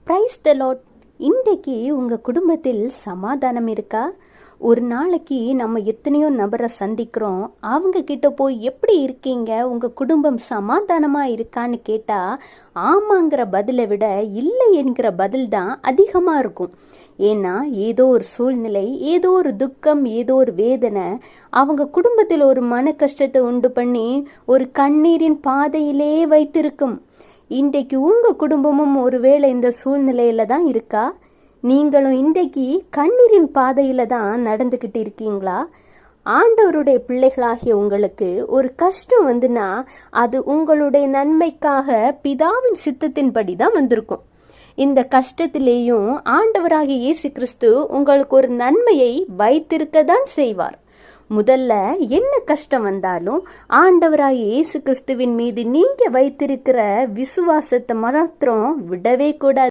Praise the Lord. இன்றைக்கு உங்கள் குடும்பத்தில் சமாதானம் இருக்கா? ஒரு நாளைக்கு நம்ம எத்தனையோ நபரை சந்திக்கிறோம். அவங்க கிட்ட போய் எப்படி இருக்கீங்க, உங்கள் குடும்பம் சமாதானமாக இருக்கான்னு கேட்டால் ஆமாங்கிற பதிலை விட இல்லை என்கிற பதில் தான் அதிகமாக இருக்கும். ஏன்னா ஏதோ ஒரு சூழ்நிலை, ஏதோ ஒரு துக்கம், ஏதோ ஒரு வேதனை அவங்க குடும்பத்தில் ஒரு மன கஷ்டத்தை உண்டு பண்ணி ஒரு கண்ணீரின் பாதையிலே வைத்திருக்கும். இன்றைக்கு உங்கள் குடும்பமும் ஒருவேளை இந்த சூழ்நிலையில தான் இருக்கா? நீங்களும் இன்றைக்கு கண்ணீரின் பாதையில தான் நடந்துக்கிட்டு இருக்கீங்களா? ஆண்டவருடைய பிள்ளைகளாகிய உங்களுக்கு ஒரு கஷ்டம் வந்துன்னா அது உங்களுடைய நன்மைக்காக பிதாவின் சித்தத்தின்படி தான் வந்திருக்கும். இந்த கஷ்டத்திலேயும் ஆண்டவராகிய இயேசு கிறிஸ்து உங்களுக்கு ஒரு நன்மையை வைத்திருக்க தான் செய்வார். முதல்ல என்ன கஷ்டம் வந்தாலும் ஆண்டவராகிய இயேசு கிறிஸ்துவின் மீது நீங்க வைத்திருக்கிற விசுவாசத்தை மாத்திரம் விடவே கூடாது.